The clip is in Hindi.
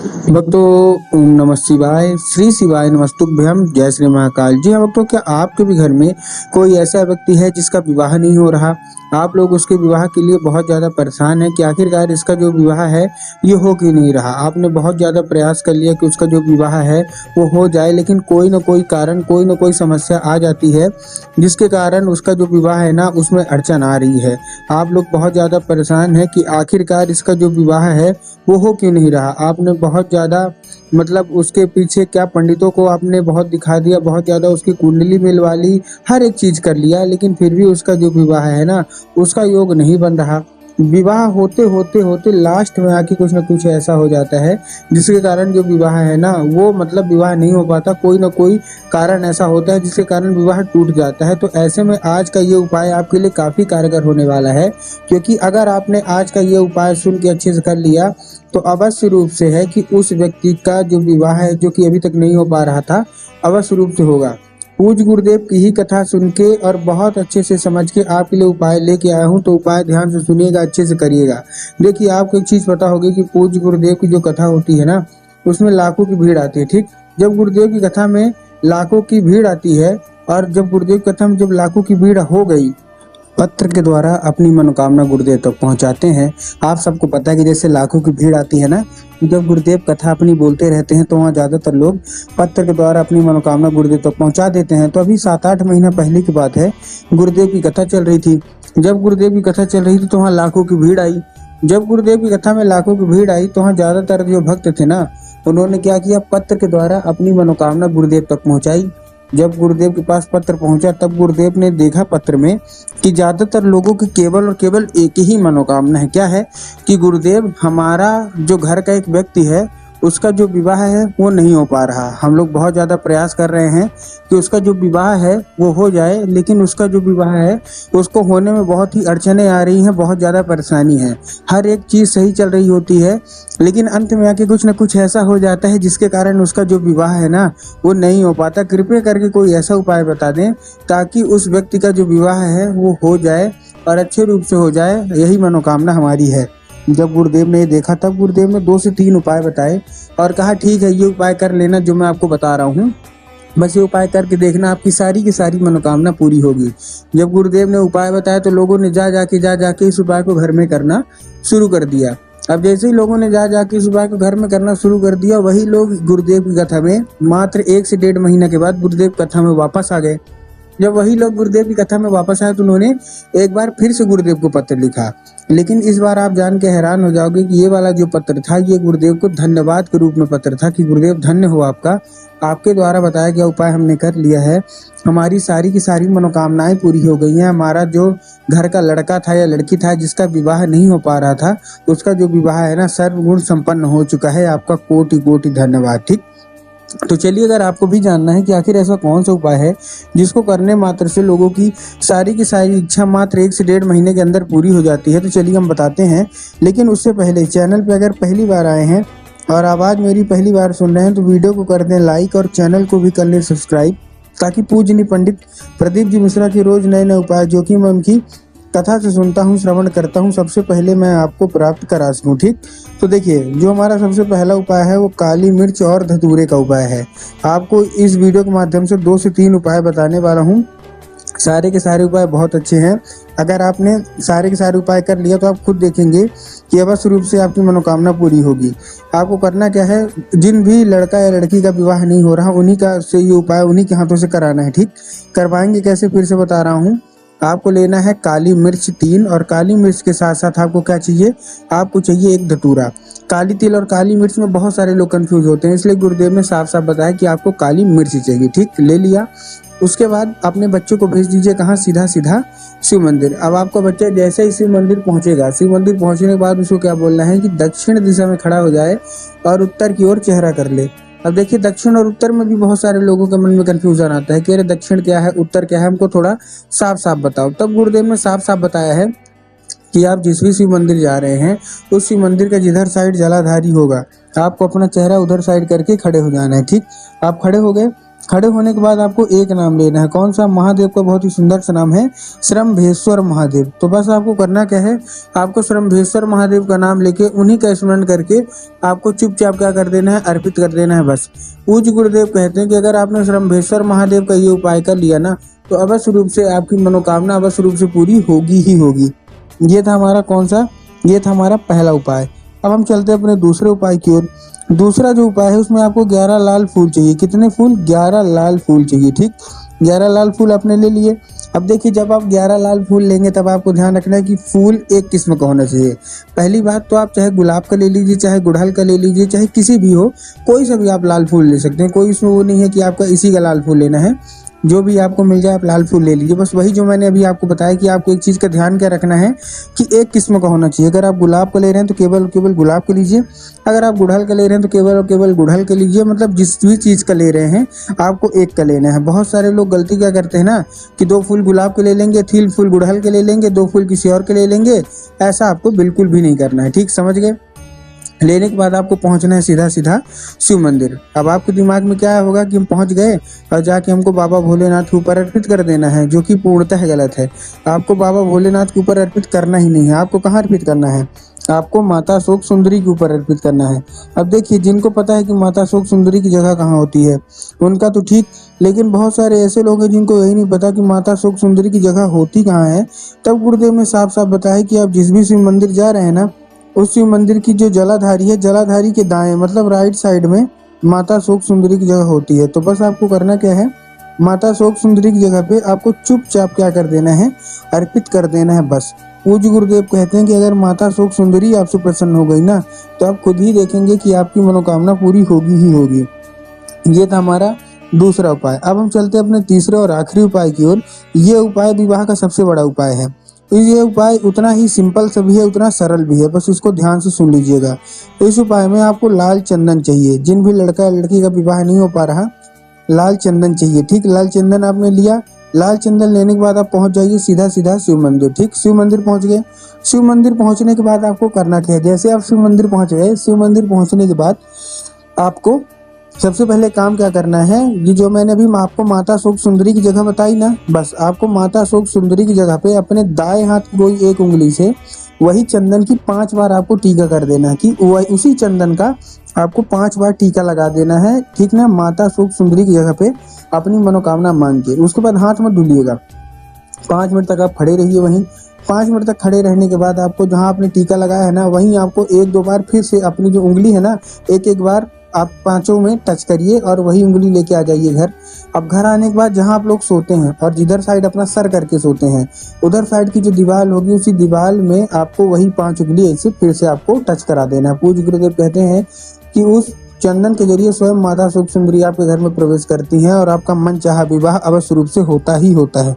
भक्तों, ओम नमः शिवाय, श्री शिवाय नमस्तुभ्यम, जय श्री महाकाल। जी हाँ भक्तों, क्या आपके भी घर में कोई ऐसा व्यक्ति है जिसका विवाह नहीं हो रहा? आप लोग उसके विवाह के लिए बहुत ज़्यादा परेशान हैं कि आखिरकार इसका जो विवाह है ये हो क्यों नहीं रहा। आपने बहुत ज़्यादा प्रयास कर लिया कि उसका जो विवाह है वो हो जाए, लेकिन कोई ना कोई कारण, कोई ना कोई समस्या आ जाती है जिसके कारण उसका जो विवाह है ना उसमें अड़चन आ रही है। आप लोग बहुत ज़्यादा परेशान हैं कि आखिरकार इसका जो विवाह है वो हो क्यों नहीं रहा। आपने बहुत ज़्यादा मतलब उसके पीछे क्या पंडितों को आपने बहुत दिखा दिया, बहुत ज़्यादा उसकी कुंडली मिलवा ली, हर एक चीज़ कर लिया, लेकिन फिर भी उसका जो विवाह है ना उसका योग नहीं बन रहा। विवाह होते होते होते लास्ट में आके कुछ ना कुछ ऐसा हो जाता है जिसके कारण जो विवाह है ना वो मतलब विवाह नहीं हो पाता। कोई ना कोई कारण ऐसा होता है जिसके कारण विवाह टूट जाता है। तो ऐसे में आज का ये उपाय आपके लिए काफ़ी कारगर होने वाला है, क्योंकि अगर आपने आज का ये उपाय सुन के अच्छे से कर लिया तो अवश्य रूप से है कि उस व्यक्ति का जो विवाह है जो कि अभी तक नहीं हो पा रहा था, अवश्य रूप से होगा। पूज्य गुरुदेव की ही कथा सुन के और बहुत अच्छे से समझ के आपके लिए उपाय लेके आया हूँ, तो उपाय ध्यान से सुनिएगा, अच्छे से करिएगा। देखिए, आपको एक चीज़ पता होगी कि पूज्य गुरुदेव की जो कथा होती है ना उसमें लाखों की भीड़ आती है। ठीक, जब गुरुदेव की कथा में लाखों की भीड़ आती है और जब गुरुदेव की कथा में जब लाखों की भीड़ हो गई, पत्र के द्वारा अपनी मनोकामना गुरुदेव तक पहुंचाते हैं। आप सबको पता है कि जैसे लाखों की भीड़ आती है ना, जब गुरुदेव कथा अपनी बोलते रहते हैं तो वहाँ ज़्यादातर लोग पत्र के द्वारा अपनी मनोकामना गुरुदेव तक पहुंचा देते हैं। तो अभी 7-8 महीना पहले की बात है, गुरुदेव की कथा चल रही थी। जब गुरुदेव की कथा चल रही थी तो वहाँ लाखों की भीड़ आई। जब गुरुदेव की कथा में लाखों की भीड़ आई तो वहाँ ज़्यादातर जो भक्त थे ना उन्होंने क्या किया, पत्र के द्वारा अपनी मनोकामना गुरुदेव तक पहुँचाई। जब गुरुदेव के पास पत्र पहुंचा तब गुरुदेव ने देखा पत्र में कि ज़्यादातर लोगों की केवल और केवल एक ही मनोकामना है। क्या है कि गुरुदेव, हमारा जो घर का एक व्यक्ति है उसका जो विवाह है वो नहीं हो पा रहा। हम लोग बहुत ज़्यादा प्रयास कर रहे हैं कि उसका जो विवाह है वो हो जाए, लेकिन उसका जो विवाह है उसको होने में बहुत ही अड़चनें आ रही हैं, बहुत ज़्यादा परेशानी है। हर एक चीज़ सही चल रही होती है, लेकिन अंत में आके कुछ ना कुछ ऐसा हो जाता है जिसके कारण उसका जो विवाह है ना वो नहीं हो पाता। कृपया करके कोई ऐसा उपाय बता दें ताकि उस व्यक्ति का जो विवाह है वो हो जाए और अच्छे रूप से हो जाए। यही मनोकामना हमारी है। जब गुरुदेव ने ये देखा तब गुरुदेव ने 2 से 3 उपाय बताए और कहा, ठीक है, ये उपाय कर लेना जो मैं आपको बता रहा हूँ, बस ये उपाय करके देखना, आपकी सारी की सारी मनोकामना पूरी होगी। जब गुरुदेव ने उपाय बताया तो लोगों ने जा जाके इस उपाय को घर में करना शुरू कर दिया। अब जैसे ही लोगों ने जा जाके इस उपाय को घर में करना शुरू कर दिया, वही लोग गुरुदेव की कथा में मात्र 1 से 1.5 महीना के बाद गुरुदेव कथा में वापस आ गए। जब वही लोग गुरुदेव की कथा में वापस आए तो उन्होंने एक बार फिर से गुरुदेव को पत्र लिखा, लेकिन इस बार आप जान के हैरान हो जाओगे कि ये वाला जो पत्र था ये गुरुदेव को धन्यवाद के रूप में पत्र था कि गुरुदेव धन्य हो आपका, आपके द्वारा बताया गया उपाय हमने कर लिया है, हमारी सारी की सारी मनोकामनाएं पूरी हो गई हैं। हमारा जो घर का लड़का था या लड़की था जिसका विवाह नहीं हो पा रहा था, उसका जो विवाह है ना सर्वगुण संपन्न हो चुका है। आपका कोटि कोटि धन्यवाद। ठीक, तो चलिए, अगर आपको भी जानना है कि आखिर ऐसा कौन सा उपाय है जिसको करने मात्र से लोगों की सारी इच्छा मात्र 1 से 1.5 महीने के अंदर पूरी हो जाती है, तो चलिए हम बताते हैं। लेकिन उससे पहले चैनल पे अगर पहली बार आए हैं और आवाज़ मेरी पहली बार सुन रहे हैं तो वीडियो को कर दें लाइक और चैनल को भी कर लें सब्सक्राइब, ताकि पूजनीय पंडित प्रदीप जी मिश्रा के रोज़ नए नए उपाय जो कि मैं उनकी कथा से सुनता हूँ, श्रवण करता हूँ, सबसे पहले मैं आपको प्राप्त करा सकूँ। ठीक, तो देखिए, जो हमारा सबसे पहला उपाय है वो काली मिर्च और धतूरे का उपाय है। आपको इस वीडियो के माध्यम से 2 से 3 उपाय बताने वाला हूँ। सारे के सारे उपाय बहुत अच्छे हैं। अगर आपने सारे के सारे उपाय कर लिया तो आप खुद देखेंगे कि अवश्य रूप से आपकी मनोकामना पूरी होगी। आपको करना क्या है, जिन भी लड़का या लड़की का विवाह नहीं हो रहा उन्हीं का से ये उपाय उन्हीं के हाथों से कराना है। ठीक, करवाएंगे कैसे फिर से बता रहा हूँ। आपको लेना है काली मिर्च 3 और काली मिर्च के साथ साथ आपको क्या चाहिए, आपको चाहिए एक धतूरा। काली तिल और काली मिर्च में बहुत सारे लोग कंफ्यूज होते हैं, इसलिए गुरुदेव ने साफ साफ बताया कि आपको काली मिर्च चाहिए। ठीक, ले लिया। उसके बाद अपने बच्चों को भेज दीजिए कहाँ, सीधा सीधा शिव मंदिर। अब आपका बच्चा जैसे ही शिव मंदिर पहुंचेगा, शिव मंदिर पहुंचने के बाद उसको क्या बोलना है कि दक्षिण दिशा में खड़ा हो जाए और उत्तर की ओर चेहरा कर ले। अब देखिए, दक्षिण और उत्तर में भी बहुत सारे लोगों के मन में कंफ्यूजन आता है कि अरे दक्षिण क्या है, उत्तर क्या है, हमको थोड़ा साफ साफ बताओ। तब गुरुदेव ने साफ साफ बताया है कि आप जिस भी शिव मंदिर जा रहे हैं उस शिव मंदिर का जिधर साइड जलाधारी होगा आपको अपना चेहरा उधर साइड करके खड़े हो जाना है। ठीक, आप खड़े हो गए। खड़े होने के बाद आपको एक नाम लेना है। कौन सा? महादेव का बहुत ही सुंदर सा नाम है, श्रम्भेश्वर महादेव। तो बस आपको करना क्या है, आपको श्रम्भेश्वर महादेव का नाम लेके उन्हीं का स्मरण करके आपको चुपचाप क्या कर देना है, अर्पित कर देना है बस। पूज्य गुरुदेव कहते हैं कि अगर आपने श्रम्भेश्वर महादेव का ये उपाय कर लिया ना, तो अवश्य रूप से आपकी मनोकामना अवश्य रूप से पूरी होगी ही होगी। ये था हमारा कौन सा? ये था हमारा पहला उपाय। अब हम चलते हैं अपने दूसरे उपाय की ओर। दूसरा जो उपाय है उसमें आपको 11 लाल फूल चाहिए। कितने फूल? 11 लाल फूल चाहिए। ठीक, 11 लाल फूल आपने ले लिए। अब देखिए, जब आप 11 लाल फूल लेंगे तब आपको ध्यान रखना है कि फूल एक किस्म का होना चाहिए। पहली बात तो आप चाहे गुलाब का ले लीजिए, चाहे गुड़हल का ले लीजिए, चाहे किसी भी हो, कोई सा भी आप लाल फूल ले सकते हैं। कोई इसमें वो नहीं है कि आपका इसी का लाल फूल लेना है। जो भी आपको मिल जाए आप लाल फूल ले लीजिए। बस वही जो मैंने अभी आपको बताया कि आपको एक चीज़ का ध्यान क्या रखना है कि एक किस्म का होना चाहिए। अगर आप गुलाब का ले रहे हैं तो केवल और केवल गुलाब का लीजिए। अगर आप गुड़हल का ले रहे हैं तो केवल और केवल गुड़हल का लीजिए। मतलब जिस भी चीज़ का ले रहे हैं आपको एक का लेना है। बहुत सारे लोग गलती क्या करते हैं ना कि 2 फूल गुलाब के ले लेंगे, 3 फूल गुड़हल के ले लेंगे, 2 फूल किसी और के ले लेंगे। ऐसा आपको बिल्कुल भी नहीं करना है। ठीक, समझ गए? लेने के बाद आपको पहुंचना है सीधा सीधा शिव मंदिर। अब आपके दिमाग में क्या होगा कि हम पहुंच गए और जाके हमको बाबा भोलेनाथ के ऊपर अर्पित कर देना है, जो कि पूर्णतः गलत है। आपको बाबा भोलेनाथ के ऊपर अर्पित करना ही नहीं है। आपको कहाँ अर्पित करना है? आपको माता शोक सुंदरी के ऊपर अर्पित करना है। अब देखिए, जिनको पता है कि माता शोक सुंदरी की जगह कहाँ होती है उनका तो ठीक, लेकिन बहुत सारे ऐसे लोग हैं जिनको यही नहीं पता कि माता शोक सुंदरी की जगह होती कहाँ है। तब गुरुदेव ने साफ साफ बताया कि आप जिस भी शिव मंदिर जा रहे हैं ना, उस शिव मंदिर की जो जलाधारी है, जलाधारी के दाएं मतलब राइट साइड में माता शोक सुंदरी की जगह होती है। तो बस आपको करना क्या है, माता शोक सुंदरी की जगह पे आपको चुपचाप क्या कर देना है, अर्पित कर देना है बस। पूज्य गुरुदेव कहते हैं कि अगर माता शोक सुंदरी आपसे प्रसन्न हो गई ना, तो आप खुद ही देखेंगे कि आपकी मनोकामना पूरी होगी ही होगी। ये था हमारा दूसरा उपाय। अब हम चलते हैं अपने तीसरे और आखिरी उपाय की ओर। ये उपाय विवाह का सबसे बड़ा उपाय है। तो ये उपाय उतना ही सिंपल सा भी है, उतना सरल भी है। बस इसको ध्यान से सुन लीजिएगा। तो इस उपाय में आपको लाल चंदन चाहिए। जिन भी लड़का या लड़की का विवाह नहीं हो पा रहा, लाल चंदन चाहिए। ठीक, लाल चंदन आपने लिया। लाल चंदन लेने के बाद आप पहुंच जाइए सीधा सीधा शिव मंदिर। ठीक, शिव मंदिर पहुंच गए। शिव मंदिर पहुंचने के बाद आपको करना क्या है, जैसे आप शिव मंदिर पहुंच गए, शिव मंदिर पहुंचने के बाद आपको सबसे पहले काम क्या करना है, ये जो मैंने अभी आपको माता शोक सुंदरी की जगह बताई ना, बस आपको माता शोक सुंदरी की जगह पे अपने दाएं हाथ की कोई एक उंगली से वही चंदन की 5 बार आपको टीका कर देना है। कि उसी चंदन का आपको 5 बार टीका लगा देना है। ठीक ना, माता शोक सुंदरी की जगह पे अपनी मनोकामना मांग के। उसके बाद हाथ मत धुलिएगा। 5 मिनट तक आप खड़े रहिए वहीं। 5 मिनट तक खड़े रहने के बाद आपको जहाँ आपने टीका लगाया है ना, वहीं आपको 1-2 बार फिर से अपनी जो उंगली है ना, एक बार आप पांचों में टच करिए और वही उंगली लेके आ जाइए घर। अब घर आने के बाद जहाँ आप लोग सोते हैं और जिधर साइड अपना सर करके सोते हैं, उधर साइड की जो दीवार होगी, उसी दीवार में आपको वही 5 उंगली ऐसे फिर से आपको टच करा देना है। पूज्य गुरुदेव कहते हैं कि उस चंदन के जरिए स्वयं माता शोक सुंदरी आपके घर में प्रवेश करती हैं और आपका मन चाहा विवाह अवश्य रूप से होता ही होता है।